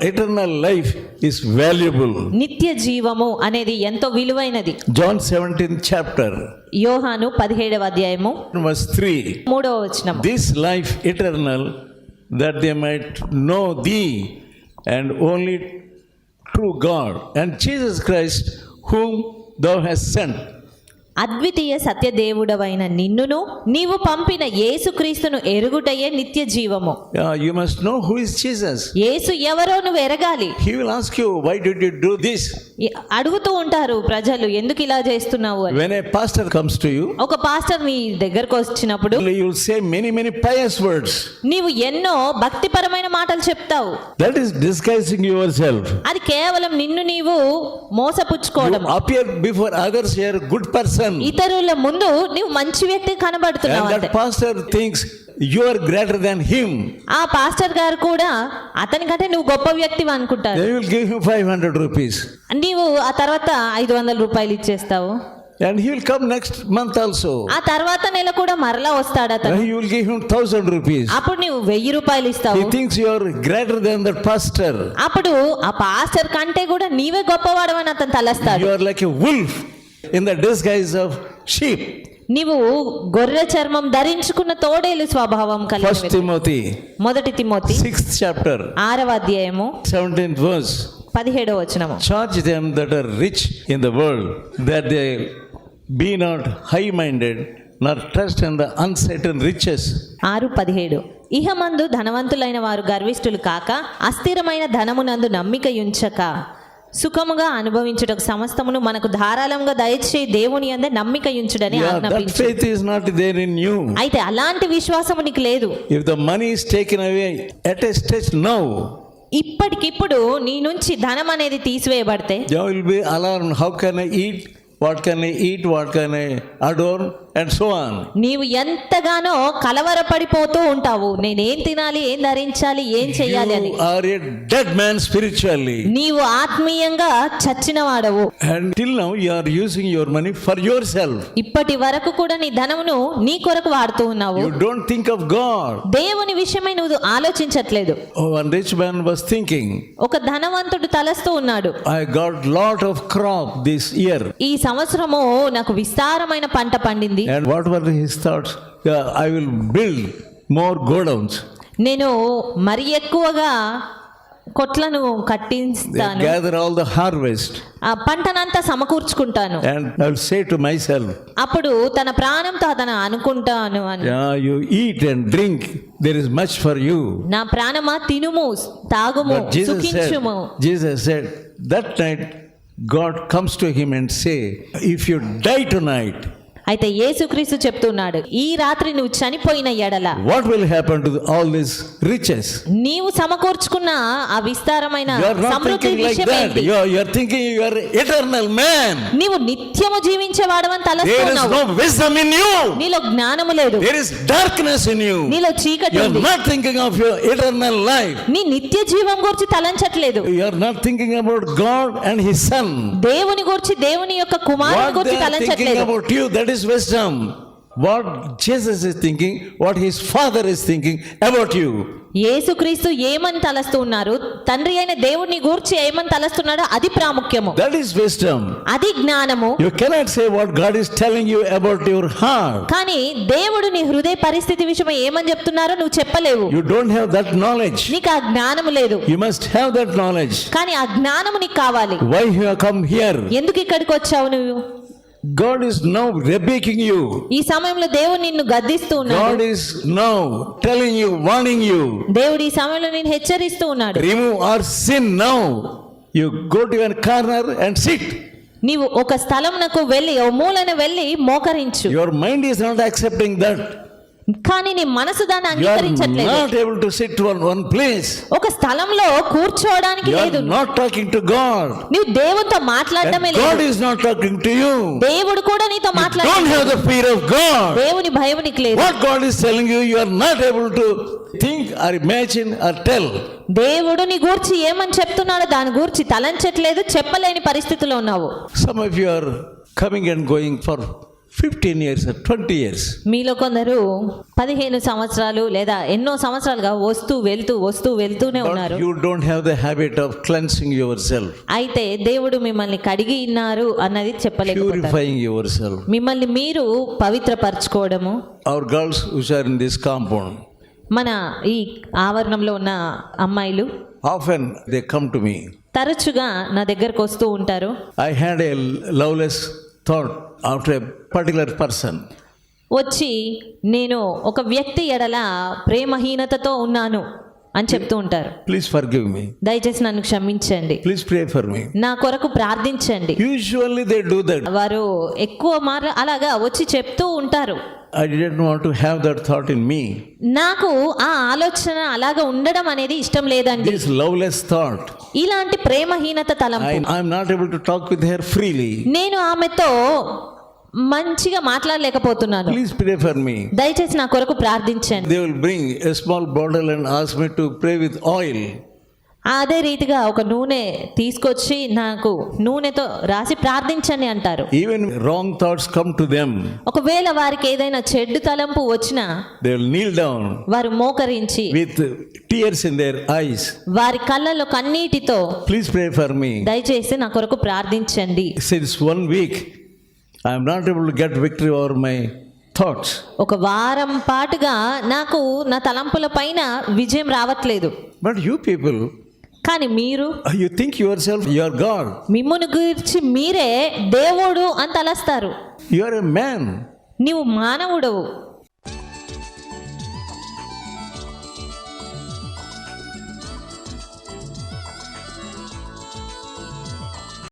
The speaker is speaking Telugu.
Eternal life is valuable. నిత్య జీవము అనేది ఎంతో విలువైనది. John 17th chapter. యోహాను 17వ అధ్యాయము Verse 3. 3వ వచనం. This life eternal, that they might know thee and only true God and Jesus Christ whom thou hast sent. అద్వితీయ సత్య దేవుడవైన నిన్నును నీవు పంపిన యేసుక్రీస్తును ఎరుగుటయే నిత్య జీవము. You must know who is Jesus. యేసు ఎవరో నువ్వు ఎరగాలి. He will ask you, why did you do this? అడుగుతూ ఉంటారు ప్రజలు, ఎందుకు ఇలా చేస్తున్నావు అని. When a pastor comes to you, ఒక పాస్టర్ నీ దగ్గరకు వచ్చినప్పుడు you will say many pious words. నీవు ఎన్నో భక్తిపరమైన మాటలు చెప్తావు. That is disguising yourself. అది కేవలం నిన్ను నీవు మోసపుచ్చుకోవడం. You appear before others you are a good person. ఇతరుల ముందు నీవు మంచి వ్యక్తి కనబడుతున్నావు. And that pastor thinks you are greater than him. ఆ పాస్టర్ గారు కూడా అతనికంటే నువ్వు గొప్ప వ్యక్తివి అనుకుంటారు. They will give him 500 rupees. నీవు ఆ తర్వాత 500 రూపాయలు ఇచ్చేస్తావు. And he will come next month also. ఆ తర్వాత నెల కూడా మరలా వస్తాడు అతను. And you will give him 1000 rupees. అప్పుడు నువ్వు 1000 రూపాయలు ఇస్తావు. He thinks you are greater than that pastor. అప్పుడు ఆ పాస్టర్ కంటే కూడా నీవే గొప్పవాడవని అతను తలస్తాడు. You are like a wolf in the disguise of sheep. నీవు గొర్రె చర్మం ధరించుకున్న తోడేలు స్వభావం కలిగిన. First Timothy, మొదటి తిమోతి 6th chapter, 6వ అధ్యాయము 17th verse. 17వ వచనము. Charge them that are rich in the world, that they be not high-minded, nor trust in the uncertain riches. 6:17 ఇహమందు ధనవంతులైన వారు గర్విష్ఠులు కాక అస్థిరమైన ధనమునందు నమ్మిక ఉంచక సుఖముగా అనుభవించుటకు సమస్తమును మనకు ధారాళంగా దయచేసి దేవుని యందు నమ్మిక ఉంచుడని ఆజ్ఞాపించు. That faith is not there in you. అయితే అలాంటి విశ్వాసము నీకు లేదు. If the money is taken away at a stage now, ఇప్పటికిప్పుడు నీ నుంచి ధనం అనేది తీసివేయబడితే, you will be alarmed. How can I eat? What can I eat? What can I adorn? And so on. నీవు ఎంతగానో కలవరపడిపోతూ ఉంటావు. నేనేం తినాలి, ఏం ధరించాలి, ఏం చెయ్యాలి అని. You are a dead man spiritually. నీవు ఆత్మీయంగా చచ్చిన వాడవు. And till now you are using your money for yourself. ఇప్పటి వరకు కూడా నీ ధనమును నీ కొరకు వాడుతూ ఉన్నావు. You don't think of God. దేవుని విషయమై నువ్వు ఆలోచించట్లేదు. One rich man was thinking, ఒక ధనవంతుడు తలస్తూ ఉన్నాడు, I got lot of crop this year. ఈ సంవత్సరము నాకు విస్తారమైన పంట పండింది. And what were his thoughts? I will build more godowns. నేను మరి ఎక్కువగా కొట్లను కట్టిస్తాను. Gather all the harvest. ఆ పంటనంతా సమకూర్చుకుంటాను. And I will say to myself, అప్పుడు తన ప్రాణంతో తన అనుకుంటాను అని. you eat and drink. There is much for you. నా ప్రాణమా తినుము, తాగుము, సుఖించుము. Jesus said, that night God comes to him and say, if you die tonight, అయితే యేసుక్రీస్తు చెప్తున్నాడు, ఈ రాత్రి నువ్వు చనిపోయిన ఎడల what will happen to all these riches? నీవు సమకూర్చుకున్న ఆ విస్తారమైన You are not Samriddhi thinking like విషయం that. ఏంటి? You are thinking you are eternal man. నీవు నిత్యము జీవించేవాడవని There is తలస్తున్నావు. no wisdom in you. నీలో జ్ఞానము లేదు. There is darkness in you. నీలో చీకటి You are ఉంది. not thinking of your eternal life. నీ నిత్య జీవం గురించి తలంచట్లేదు. You are not thinking about God and his son. దేవుని గురించి, దేవుని యొక్క కుమారుని What they గురించి are thinking తలంచట్లేదు. about you, that is wisdom. What Jesus is thinking, what his father is thinking about you. యేసుక్రీస్తు ఏమని తలస్తూ ఉన్నారు, తండ్రి అయిన దేవుని గూర్చి ఏమని తలస్తున్నాడో అది ప్రాముఖ్యము. That is wisdom. అది జ్ఞానము. You cannot say what God is telling you about your heart. కానీ దేవుడు నీ హృదయ పరిస్థితి విషయం ఏమని చెప్తున్నారో నువ్వు చెప్పలేవు. You don't have that knowledge. నీకు ఆ జ్ఞానము లేదు. You must have that knowledge. కానీ ఆ జ్ఞానము నీకు కావాలి. Why you have come here? ఎందుకు ఇక్కడికి వచ్చావు నువ్వు? God is now rebuking you. ఈ సమయంలో దేవుడు నిన్ను గద్దిస్తూ ఉన్నాడు. God is now telling you, warning you. దేవుడు ఈ సమయంలో నిన్ను హెచ్చరిస్తూ ఉన్నాడు. Remove our sin now. You go to a corner and sit. నీవు ఒక స్థలమునకు వెళ్ళి, ఓ మూలన వెళ్ళి మోకరించు. Your mind is not accepting that. కానీ నీ మనసు దాన్ని You are అంగీకరించట్లేదు. not able to sit to one place. ఒక స్థలంలో కూర్చోవడానికి You లేదు. are not talking to God. నీవు దేవునితో మాట్లాడటమే And God లేదు. is not talking to you. దేవుడు కూడా నీతో Don't మాట్లాడలేదు. have the fear of God. దేవుని భయం నీకు లేదు. What God is telling you, you are not able to think or imagine or tell. దేవుడు నీ గూర్చి ఏమని చెప్తున్నాడో దాని గూర్చి తలంచట్లేదు, చెప్పలేని పరిస్థితిలో ఉన్నావు. Some of you are coming and going for 15 years or 20 years. మీలో కొందరు 15 సంవత్సరాలు లేదా ఎన్నో సంవత్సరాలుగా వస్తూ వెళ్తూనే ఉన్నారు. But you don't have the habit of cleansing yourself, అయితే దేవుడు మిమ్మల్ని కడిగి ఉన్నారు అన్నది చెప్పలేకపోతారు. purifying yourself. మిమ్మల్ని మీరు పవిత్రపరచుకోవడము. Our girls which are in this compound, మన ఈ ఆవరణంలో ఉన్న అమ్మాయిలు often they come to me. తరచుగా నా దగ్గరకు వస్తూ ఉంటారు. I had a loveless thought after a particular person. వచ్చి నేను ఒక వ్యక్తి ఎడల ప్రేమహీనతతో ఉన్నాను అని చెప్తూ ఉంటారు. Please forgive me. దయచేసి నన్ను క్షమించండి, Please pray for me. నా కొరకు ప్రార్థించండి. Usually they do that. వారు ఎక్కువ మార్లు అలాగా వచ్చి చెప్తూ ఉంటారు. I didn't want to have that thought in me. నాకు ఆ ఆలోచన అలాగా ఉండడం అనేది ఇష్టం లేదండి. This loveless thought. ఇలాంటి ప్రేమహీనత తలంపు I'm not able to talk with her freely. నేను ఆమెతో మంచిగా మాట్లాడలేకపోతున్నాను. Please pray for me. దయచేసి నా కొరకు ప్రార్థించండి. They will bring a small bottle and ask me to pray with oil. అదే రీతిగా ఒక నూనె తీసుకొచ్చి నాకు నూనెతో రాసి ప్రార్థించండి అంటారు. Even wrong thoughts come to them. ఒకవేళ వారికి ఏదైనా చెడ్డు తలంపు వచ్చినా They will kneel down వారు మోకరించి with tears in their eyes. వారి కళ్ళలో కన్నీటితో Please pray for me. దయచేసి నా కొరకు ప్రార్థించండి. Since 1 week, I am not able to get victory over my thoughts. ఒక వారం పాటుగా నాకు నా తలంపుల పైన విజయం రావట్లేదు. But you people, కానీ మీరు you think yourself you are God. మిమ్మును గురించి మీరే దేవుడు అని తలస్తారు. You are a man. నీవు మానవుడవు.